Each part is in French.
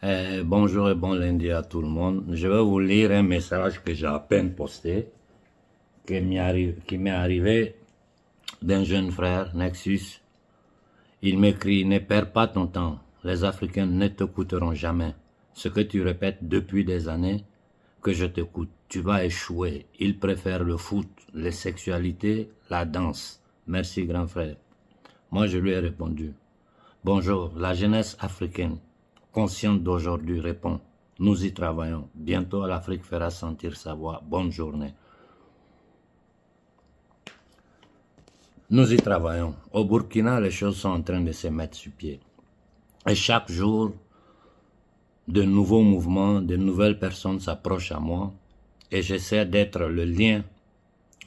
Bonjour et bon lundi à tout le monde. Je vais vous lire un message que j'ai à peine posté, qui m'est arrivé d'un jeune frère, Nexus. Il m'écrit: ne perds pas ton temps, les Africains ne t'écouteront jamais. Ce que tu répètes depuis des années, que je t'écoute, tu vas échouer. Ils préfèrent le foot, les sexualités, la danse. Merci grand frère. Moi je lui ai répondu: bonjour, la jeunesse africaine, consciente d'aujourd'hui, répond: nous y travaillons. Bientôt l'Afrique fera sentir sa voix. Bonne journée. Nous y travaillons. Au Burkina, les choses sont en train de se mettre sur pied. Et chaque jour, de nouveaux mouvements, de nouvelles personnes s'approchent à moi et j'essaie d'être le lien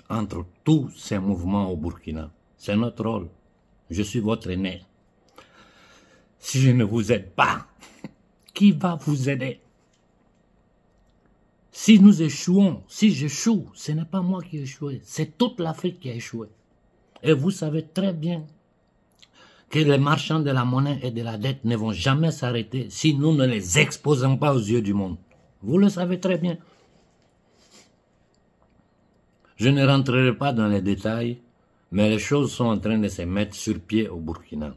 entre tous ces mouvements au Burkina. C'est notre rôle. Je suis votre aîné. Si je ne vous aide pas, qui va vous aider? Si nous échouons, si j'échoue, ce n'est pas moi qui ai échoué, c'est toute l'Afrique qui a échoué. Et vous savez très bien que les marchands de la monnaie et de la dette ne vont jamais s'arrêter si nous ne les exposons pas aux yeux du monde. Vous le savez très bien. Je ne rentrerai pas dans les détails, mais les choses sont en train de se mettre sur pied au Burkina.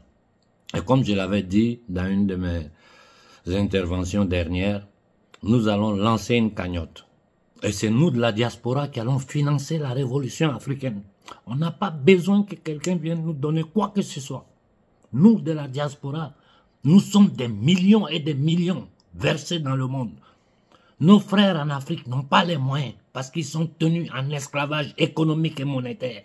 Et comme je l'avais dit dans une de mes interventions dernières, nous allons lancer une cagnotte. Et c'est nous de la diaspora qui allons financer la révolution africaine. On n'a pas besoin que quelqu'un vienne nous donner quoi que ce soit. Nous, de la diaspora, nous sommes des millions et des millions versés dans le monde. Nos frères en Afrique n'ont pas les moyens parce qu'ils sont tenus en esclavage économique et monétaire.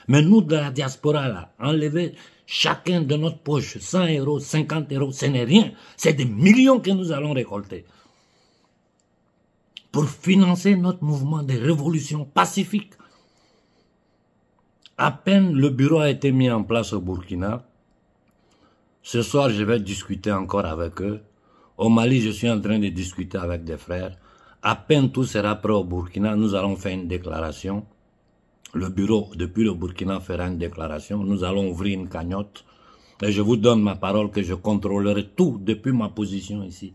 Mais nous, de la diaspora, là, enlever chacun de notre poche 100 euros, 50 euros, ce n'est rien. C'est des millions que nous allons récolter pour financer notre mouvement de révolution pacifique. À peine le bureau a été mis en place au Burkina, ce soir je vais discuter encore avec eux. Au Mali, je suis en train de discuter avec des frères. À peine tout sera prêt au Burkina, nous allons faire une déclaration. Le bureau, depuis le Burkina, fera une déclaration. Nous allons ouvrir une cagnotte. Et je vous donne ma parole que je contrôlerai tout depuis ma position ici.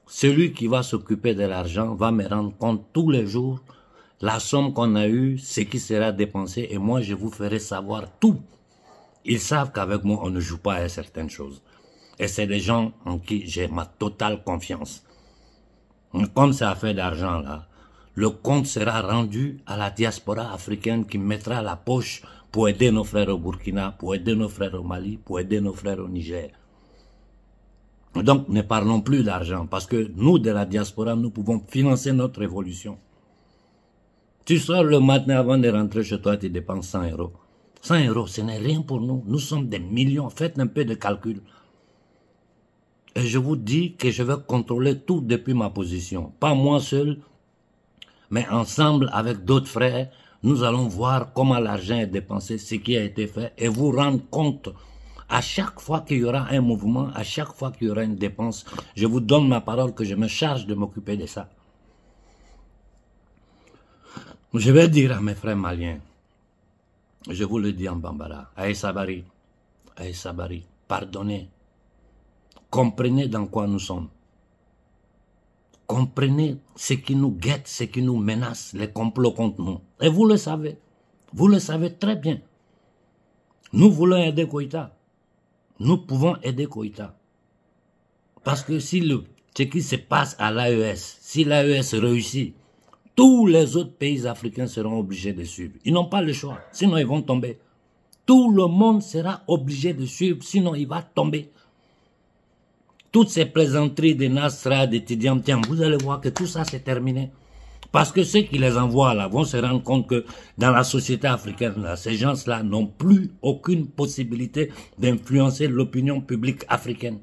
Celui qui va s'occuper de l'argent va me rendre compte tous les jours la somme qu'on a eue, ce qui sera dépensé, et moi je vous ferai savoir tout. Ils savent qu'avec moi on ne joue pas à certaines choses. Et c'est des gens en qui j'ai ma totale confiance. Comme c'est affaire d'argent là, le compte sera rendu à la diaspora africaine qui mettra la poche pour aider nos frères au Burkina, pour aider nos frères au Mali, pour aider nos frères au Niger. Donc ne parlons plus d'argent parce que nous de la diaspora, nous pouvons financer notre révolution. Tu sors le matin avant de rentrer chez toi, tu dépenses 100 euros. 100 euros, ce n'est rien pour nous. Nous sommes des millions. Faites un peu de calcul. Et je vous dis que je vais contrôler tout depuis ma position. Pas moi seul, mais ensemble avec d'autres frères, nous allons voir comment l'argent est dépensé, ce qui a été fait, et vous rendre compte. À chaque fois qu'il y aura un mouvement, à chaque fois qu'il y aura une dépense, je vous donne ma parole que je me charge de m'occuper de ça. Je vais dire à mes frères maliens, je vous le dis en bambara, Aïe Sabari, pardonnez, comprenez dans quoi nous sommes. Comprenez ce qui nous guette, ce qui nous menace, les complots contre nous. Et vous le savez très bien. Nous voulons aider Koïta. Nous pouvons aider Koïta. Parce que si ce qui se passe à l'AES, si l'AES réussit, tous les autres pays africains seront obligés de suivre. Ils n'ont pas le choix, sinon ils vont tomber. Tout le monde sera obligé de suivre, sinon il va tomber. Toutes ces plaisanteries de Nasra, de Tidiam, vous allez voir que tout ça c'est terminé. Parce que ceux qui les envoient là vont se rendre compte que dans la société africaine, là, ces gens-là n'ont plus aucune possibilité d'influencer l'opinion publique africaine.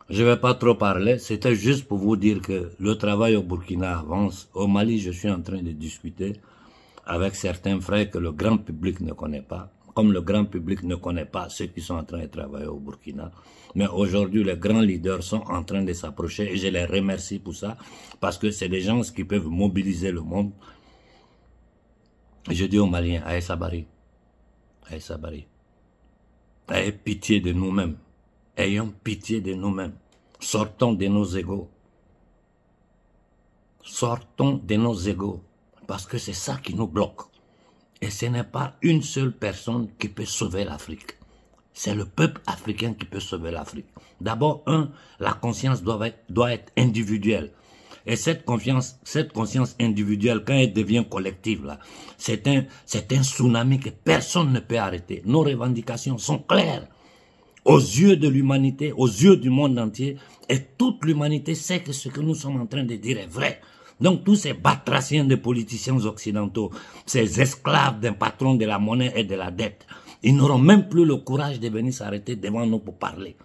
Je ne vais pas trop parler, c'était juste pour vous dire que le travail au Burkina avance. Au Mali, je suis en train de discuter avec certains frères que le grand public ne connaît pas. Comme le grand public ne connaît pas ceux qui sont en train de travailler au Burkina. Mais aujourd'hui, les grands leaders sont en train de s'approcher et je les remercie pour ça. Parce que c'est des gens qui peuvent mobiliser le monde. Je dis aux Maliens, Aïe Sabari. Ayez pitié de nous-mêmes. Ayons pitié de nous-mêmes. Sortons de nos égos. Sortons de nos égos. Parce que c'est ça qui nous bloque. Et ce n'est pas une seule personne qui peut sauver l'Afrique. C'est le peuple africain qui peut sauver l'Afrique. D'abord, la conscience doit être individuelle. Et cette conscience individuelle, quand elle devient collective, là, c'est un tsunami que personne ne peut arrêter. Nos revendications sont claires aux yeux de l'humanité, aux yeux du monde entier, et toute l'humanité sait que ce que nous sommes en train de dire est vrai. Donc tous ces batraciens de politiciens occidentaux, ces esclaves d'un patron de la monnaie et de la dette, ils n'auront même plus le courage de venir s'arrêter devant nous pour parler.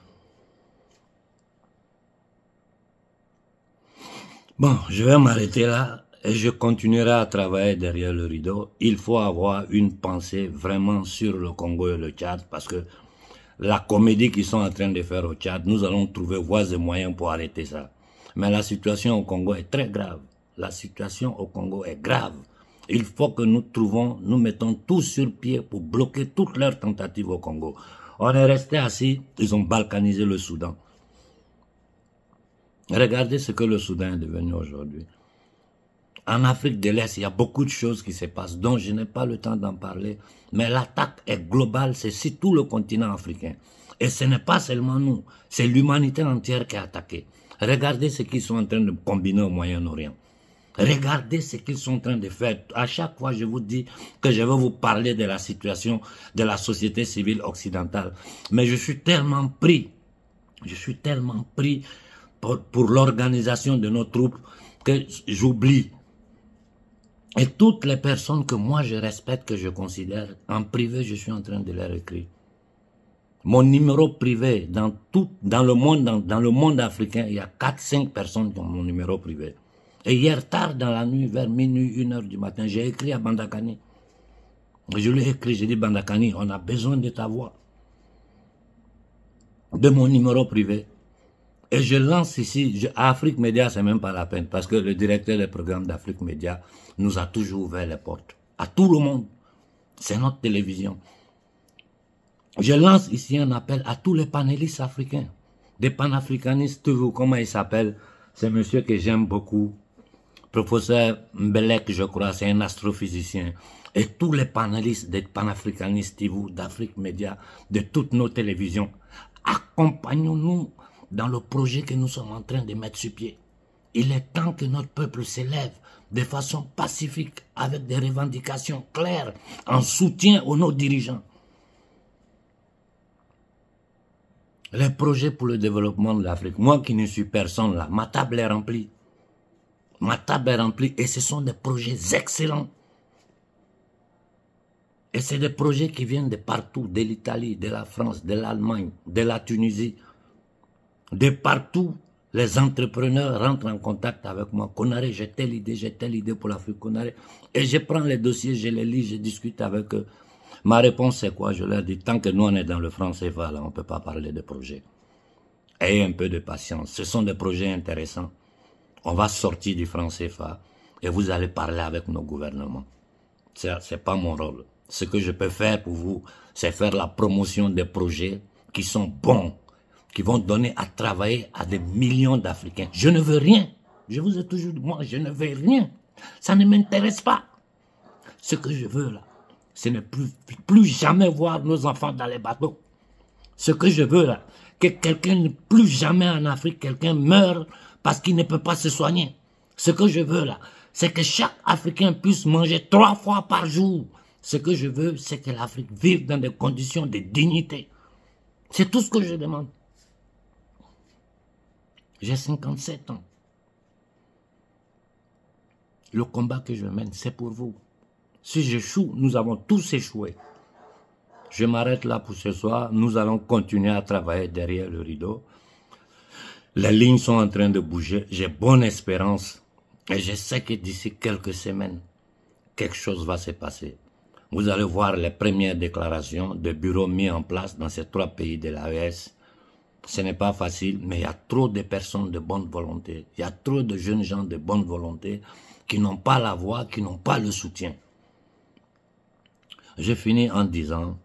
Bon, je vais m'arrêter là et je continuerai à travailler derrière le rideau. Il faut avoir une pensée vraiment sur le Congo et le Tchad parce que la comédie qu'ils sont en train de faire au Tchad, nous allons trouver voies et moyens pour arrêter ça. Mais la situation au Congo est très grave. La situation au Congo est grave. Il faut que nous mettons tout sur pied pour bloquer toutes leurs tentatives au Congo. On est resté assis, ils ont balkanisé le Soudan. Regardez ce que le Soudan est devenu aujourd'hui. En Afrique de l'Est, il y a beaucoup de choses qui se passent, dont je n'ai pas le temps d'en parler. Mais l'attaque est globale, c'est sur tout le continent africain. Et ce n'est pas seulement nous, c'est l'humanité entière qui est attaquée. Regardez ce qu'ils sont en train de combiner au Moyen-Orient. Regardez ce qu'ils sont en train de faire. À chaque fois, je vous dis que je vais vous parler de la situation de la société civile occidentale. Mais je suis tellement pris pour l'organisation de nos troupes que j'oublie. Et toutes les personnes que moi je respecte, que je considère, en privé, je suis en train de leur écrire. Mon numéro privé, dans le monde africain, il y a 4-5 personnes qui ont mon numéro privé. Et hier tard dans la nuit, vers minuit, 1h du matin, j'ai écrit à Bandakani. Je lui ai écrit, j'ai dit Bandakani, on a besoin de ta voix. De mon numéro privé. Et je lance ici, à Afrique Média, c'est même pas la peine, parce que le directeur des programmes d'Afrique Média nous a toujours ouvert les portes. À tout le monde. C'est notre télévision. Je lance ici un appel à tous les panélistes africains. Des panafricanistes, toujours, comment il s'appelle? C'est monsieur que j'aime beaucoup. Professeur Mbelek, je crois, c'est un astrophysicien. Et tous les panélistes des panafricanistes, d'Afrique Média, de toutes nos télévisions, accompagnons-nous dans le projet que nous sommes en train de mettre sur pied. Il est temps que notre peuple s'élève de façon pacifique, avec des revendications claires, en soutien aux nos dirigeants. Les projets pour le développement de l'Afrique, moi qui ne suis personne là, ma table est remplie. Ma table est remplie et ce sont des projets excellents. Et c'est des projets qui viennent de partout, de l'Italie, de la France, de l'Allemagne, de la Tunisie. De partout, les entrepreneurs rentrent en contact avec moi. Konaré, j'ai telle idée pour l'Afrique, Konaré. Et je prends les dossiers, je les lis, je discute avec eux. Ma réponse c'est quoi? Je leur dis, tant que nous on est dans le franc CFA, là, on ne peut pas parler de projets. Ayez un peu de patience. Ce sont des projets intéressants. On va sortir du franc CFA et vous allez parler avec nos gouvernements. C'est pas mon rôle. Ce que je peux faire pour vous, c'est faire la promotion des projets qui sont bons, qui vont donner à travailler à des millions d'Africains. Je ne veux rien. Je vous ai toujours dit, moi, je ne veux rien. Ça ne m'intéresse pas. Ce que je veux là, ce n'est plus jamais voir nos enfants dans les bateaux. Ce que je veux là, que quelqu'un ne plus jamais en Afrique, quelqu'un meure parce qu'il ne peut pas se soigner. Ce que je veux là, c'est que chaque Africain puisse manger 3 fois par jour. Ce que je veux, c'est que l'Afrique vive dans des conditions de dignité. C'est tout ce que je demande. J'ai 57 ans. Le combat que je mène, c'est pour vous. Si j'échoue, nous avons tous échoué. Je m'arrête là pour ce soir. Nous allons continuer à travailler derrière le rideau. Les lignes sont en train de bouger. J'ai bonne espérance. Et je sais que d'ici quelques semaines, quelque chose va se passer. Vous allez voir les premières déclarations de bureaux mis en place dans ces 3 pays de l'AES. Ce n'est pas facile, mais il y a trop de personnes de bonne volonté. Il y a trop de jeunes gens de bonne volonté qui n'ont pas la voix, qui n'ont pas le soutien. Je finis en disant,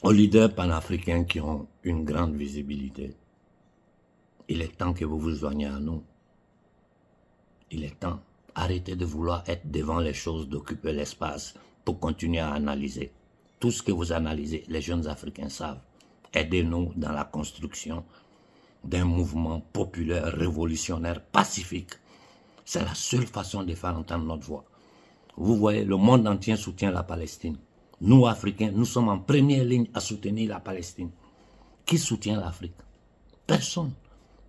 aux leaders panafricains qui ont une grande visibilité. Il est temps que vous vous joigniez à nous. Il est temps. Arrêtez de vouloir être devant les choses, d'occuper l'espace pour continuer à analyser. Tout ce que vous analysez, les jeunes Africains savent. Aidez-nous dans la construction d'un mouvement populaire, révolutionnaire, pacifique. C'est la seule façon de faire entendre notre voix. Vous voyez, le monde entier soutient la Palestine. Nous, Africains, nous sommes en première ligne à soutenir la Palestine. Qui soutient l'Afrique? Personne.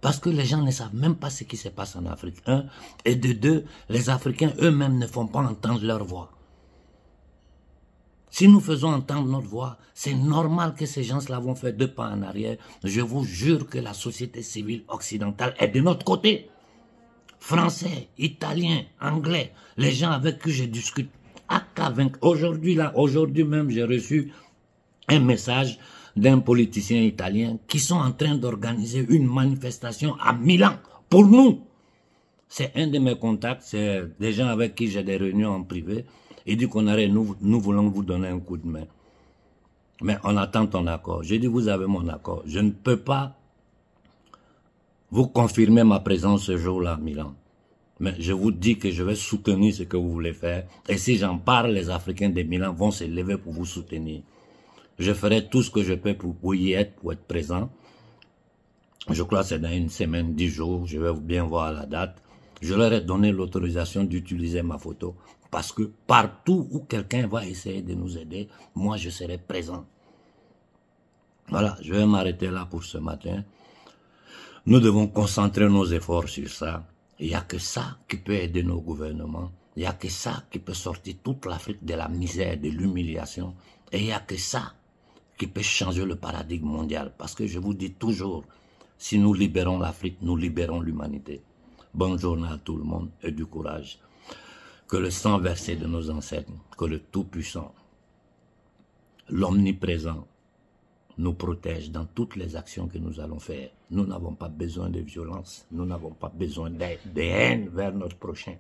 Parce que les gens ne savent même pas ce qui se passe en Afrique. Un. Et de deux, les Africains eux-mêmes ne font pas entendre leur voix. Si nous faisons entendre notre voix, c'est normal que ces gens-là vont faire 2 pas en arrière. Je vous jure que la société civile occidentale est de notre côté. Français, Italiens, Anglais, les gens avec qui je discute. Aujourd'hui même, j'ai reçu un message d'un politicien italien qui sont en train d'organiser une manifestation à Milan pour nous. C'est un de mes contacts, c'est des gens avec qui j'ai des réunions en privé. Il dit qu'on arrête, nous voulons vous donner un coup de main. Mais on attend ton accord. J'ai dit, vous avez mon accord. Je ne peux pas vous confirmer ma présence ce jour-là à Milan. Mais je vous dis que je vais soutenir ce que vous voulez faire. Et si j'en parle, les Africains de Milan vont se lever pour vous soutenir. Je ferai tout ce que je peux pour y être, pour être présent. Je crois que c'est dans une semaine, 10 jours. Je vais bien voir la date. Je leur ai donné l'autorisation d'utiliser ma photo. Parce que partout où quelqu'un va essayer de nous aider, moi je serai présent. Voilà, je vais m'arrêter là pour ce matin. Nous devons concentrer nos efforts sur ça. Il n'y a que ça qui peut aider nos gouvernements. Il n'y a que ça qui peut sortir toute l'Afrique de la misère, de l'humiliation. Et il n'y a que ça qui peut changer le paradigme mondial. Parce que je vous dis toujours, si nous libérons l'Afrique, nous libérons l'humanité. Bonne journée à tout le monde et du courage. Que le sang versé de nos ancêtres, que le Tout-Puissant, l'Omniprésent, nous protège dans toutes les actions que nous allons faire. Nous n'avons pas besoin de violence, nous n'avons pas besoin de haine vers notre prochain.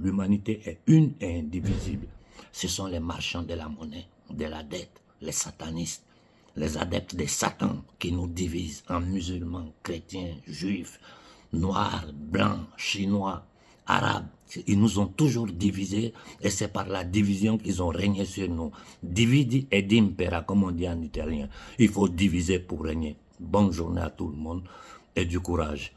L'humanité est une et indivisible. Ce sont les marchands de la monnaie, de la dette, les satanistes, les adeptes de Satan qui nous divisent en musulmans, chrétiens, juifs, noirs, blancs, chinois, arabes. Ils nous ont toujours divisés et c'est par la division qu'ils ont régné sur nous. Dividi et impera, comme on dit en italien. Il faut diviser pour régner. Bonne journée à tout le monde et du courage.